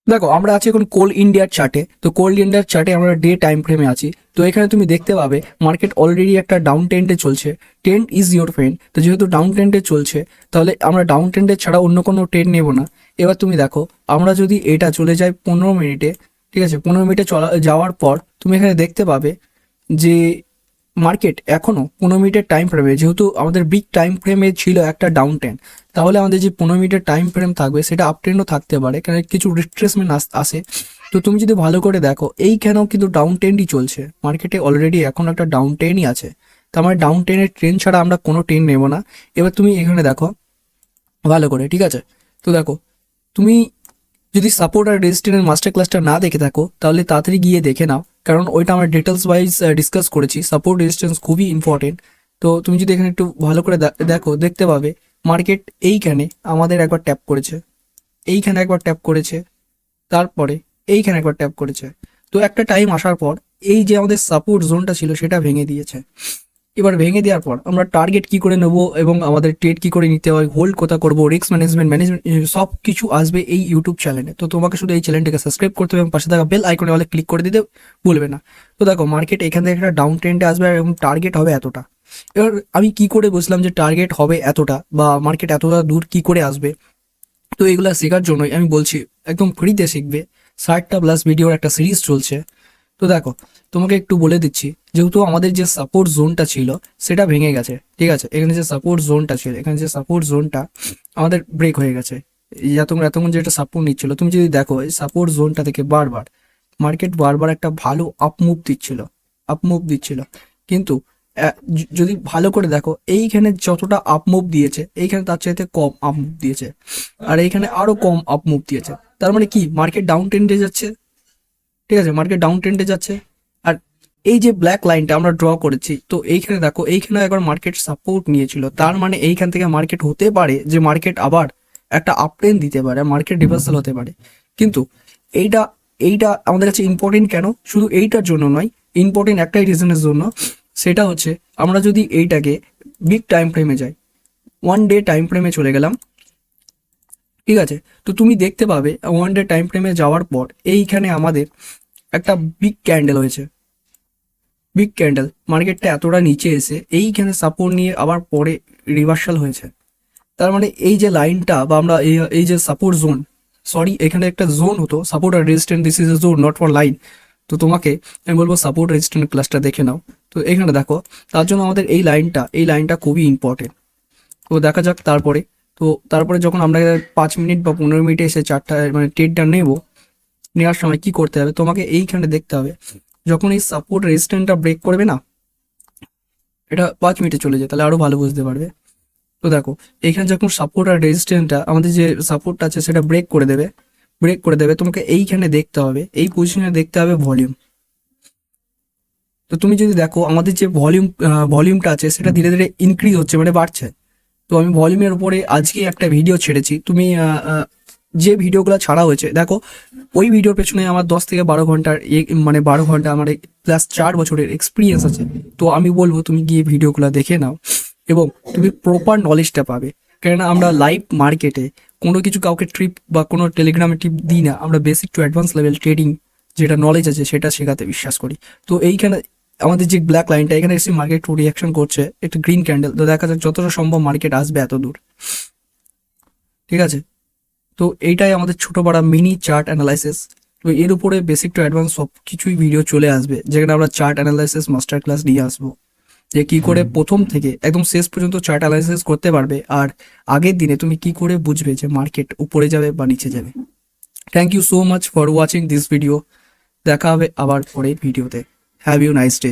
দেখো আমরা আছি এখন কোল ইন্ডিয়ার চার্টে। তো কোল ইন্ডিয়ার চার্টে আমরা ডে টাইম ফ্রেমে আছি। তো এখানে তুমি দেখতে পাবে মার্কেট অলরেডি একটা ডাউন ট্রেন্ডে চলছে। Trend is your friend. তো যেহেতু ডাউন ট্রেন্ডে চলছে তাহলে আমরা ডাউন ট্রেন্ডে ছাড়া অন্য কোনো ট্রেন্ড নেব না। এবার তুমি দেখো আমরা যদি এটা চলে যাই 15 মিনিটে, ঠিক আছে, 15 মিনিটে যাওয়ার পর তুমি এখানে দেখতে পাবে যে মার্কেট এখনও 15 মিনিটের টাইম ফ্রেমে, যেহেতু আমাদের বিগ টাইম ফ্রেমে ছিল একটা ডাউন ট্রেন্ড, তাহলে আমাদের যে 15 মিনিটের টাইম ফ্রেম থাকবে সেটা আপ ট্রেন্ডও থাকতে পারে, কারণ কিছু রিট্রেসমেন্ট আসে। তো তুমি যদি ভালো করে দেখো এইখানেও কিন্তু ডাউন ট্রেন্ডই চলছে, মার্কেটে অলরেডি এখন একটা ডাউন ট্রেন্ডই আছে। তো আমার ডাউন ট্রেন্ডের ট্রেন্ড ছাড়া আমরা কোনো ট্রেন্ড নেব না। এবার তুমি এখানে দেখো ভালো করে, ঠিক আছে। তো দেখো তুমি যদি সাপোর্ট আর রেজিস্ট্যান্সের মাস্টার ক্লাসটা না দেখে থাকো তাহলে তাড়াতাড়ি গিয়ে দেখে নাও, কারণ ওইটা আমরা ডিটেলস ওয়াইজ ডিসকাস করেছি। সাপোর্ট রেজিস্ট্যান্স খুবই ইম্পর্টেন্ট। তো তুমি যদি এখানে একটু ভালো করে দেখো দেখতে পাবে মার্কেট এইখানে আমাদের একবার ট্যাপ করেছে, এইখানে একবার ট্যাপ করেছে, তারপরে এইখানে একবার ট্যাপ করেছে। তো একটা টাইম আসার পর এই যে আমাদের সাপোর্ট জোনটা ছিল সেটা ভেঙে দিয়েছে। এবার ভেঙে দেওয়ার পর আমরা টার্গেট কি করে নেবো এবং আমাদের ট্রেড কি করে নিতে হয়, হোল্ড কোথা করবো, রিস্ক ম্যানেজমেন্ট সব কিছু আসবে এই ইউটিউব চ্যানেলে। তো তোমাকে শুধু এই চ্যানেলটাকে সাবস্ক্রাইব করতে হবে এবং পাশে থাকা বেল আইকনে অলে ক্লিক করে দিতে ভুলবে না। তো দেখো মার্কেট এখান থেকে একটা ডাউন ট্রেন্ডে আসবে এবং টার্গেট হবে এতটা। এবার আমি কি করে বুঝলাম যে টার্গেট হবে এতটা বা মার্কেট এতটা দূর কি করে আসবে? তো এগুলো শেখার জন্যই আমি বলছি একদম ফ্রিতে শিখবে। 60টা+ ভিডিওর একটা সিরিজ চলছে। তো দেখো তোমাকে একটু বলে দিচ্ছি, যেহেতু আমাদের যে সাপোর্ট জোনটা ছিল সেটা ভেঙে গেছে, ঠিক আছে। এখানে যে সাপোর্ট জোনটা ছিল, এখানে যে সাপোর্ট জোনটা আমাদের ব্রেক হয়ে গেছে। এতক্ষণ যেটা সাপোর্ট নিচ্ছিল, তুমি যদি দেখো এই সাপোর্ট জোনটা থেকে বারবার মার্কেট বারবার একটা ভালো আপ মুভ দিচ্ছিল। কিন্তু যদি ভালো করে দেখো এইখানে যতটা আপ মুভ দিয়েছে এইখানে তার চাইতে কম আপ মুভ দিয়েছে, আর এইখানে আরো কম আপ মুভ দিয়েছে। তার মানে কি মার্কেট ডাউন ট্রেন্ডে যাচ্ছে, ঠিক আছে, মার্কেট ডাউন ট্রেন্ডে যাচ্ছে। আর এই যে ব্ল্যাক লাইনটা আমরা ড্র করেছি, তো এইখানে দেখো এইখানে একবার মার্কেট সাপোর্ট নিয়েছিল, তার মানে এইখান থেকে মার্কেট হতে পারে যে মার্কেট আবার একটা আপ ট্রেন্ড দিতে পারে, মার্কেট রিভার্সাল হতে পারে। কিন্তু এইটা এইটা আমাদের কাছে ইম্পর্টেন্ট কেন? শুধু এইটার জন্য নয়, ইম্পর্টেন্ট একটাই রিজনের জন্য, সেটা হচ্ছে আমরা যদি এইটাকে বিগ টাইম ফ্রেমে যাই, 1 ডে টাইম ফ্রেমে চলে গেলাম, ঠিক আছে। তো তুমি দেখতে পাবে 1 ডে টাইম ফ্রেমে যাওয়ার পর এইখানে আমাদের একটা বিগ ক্যান্ডেল হয়েছে, বিগ ক্যান্ডেল, মার্কেটটা এতটা নিচে এসে এইখানে সাপোর্ট নিয়ে আবার পরে রিভার্সাল হয়েছে। তার মানে এই যে লাইনটা বা আমরা এই যে সাপোর্ট জোন, সরি এখানে একটা জোন হতো, সাপোর্ট আর resistance, this is a zone not for line. তো তোমাকে আমি বলবো সাপোর্ট রেজিস্ট্যান্স ক্লাসটা দেখে নাও। তো এখানে দেখো তার জন্য আমাদের এই লাইনটা খুবই ইম্পর্টেন্ট। তো দেখা যাক তারপরে। তো তারপরে যখন আমরা 5 মিনিট বা 15 মিনিটে এসে চারটা মানে ট্রেডটা নেওয়ার সময় কি করতে হবে, তোমাকে এইখানে দেখতে হবে যখন এই সাপোর্ট রেজিস্ট্যান্সটা ব্রেক করবে না, এটা 5 মিনিটে চলে যায় তাহলে আরো ভালো বুঝতে পারবে। তো দেখো এইখানে যখন সাপোর্ট আর রেজিস্ট্যান্সটা আমাদের যে সাপোর্টটা আছে সেটা ব্রেক করে দেবে, তোমাকে এইখানে দেখতে হবে, এই পজিশনে দেখতে হবে ভলিউম। তো তুমি যদি দেখো আমাদের যে ভলিউমটা আছে সেটা ধীরে ধীরে ইনক্রিজ হচ্ছে, মানে বাড়ছে। তো আমি ভলিউমের উপরে আজকে একটা ভিডিও ছেড়েছি, তুমি যে ভিডিওগুলো ছাড়া হয়েছে দেখো, ওই ভিডিওর পেছনে আমার 10 থেকে 12 ঘন্টার মানে 12 ঘন্টা আমার প্লাস 4 বছরের এক্সপিরিয়েন্স আছে। তো আমি বলবো তুমি গিয়ে ভিডিওগুলো দেখে নাও এবং তুমি প্রপার নলেজটা পাবে। কেননা আমরা লাইভ মার্কেটে কোনো কিছু কাউকে ট্রিপ বা কোনো টেলিগ্রামে টিপ দিই না, আমরা basic to advance level trading যেটা নলেজ আছে সেটা শেখাতে বিশ্বাস করি। তো এইখানে আমাদের যে ব্ল্যাক লাইনটা এখানে এসে মার্কেট রিয়াকশন করছে একটা গ্রিন ক্যান্ডেল, তো দেখা যাক যতটা সম্ভব মার্কেট আসবে এত দূর, ঠিক আছে। তো এইটাই আমাদের ছোট বড় মিনি চার্ট অ্যানালাইসিস। তো এর উপরে বেসিক টু অ্যাডভান্স সব কিছুই ভিডিও চলে আসবে, যেখানে আমরা চার্ট অ্যানালাইসিস মাস্টার ক্লাস নিয়ে আসবো, যে কি করে প্রথম থেকে একদম শেষ পর্যন্ত চার্ট অ্যানালাইসিস করতে পারবে, আর আগের দিনে তুমি কি করে বুঝবে যে মার্কেট উপরে যাবে বা নিচে যাবে। Thank you so much for watching this video. দেখা হবে আবার পরের ভিডিওতে। Have you nice day.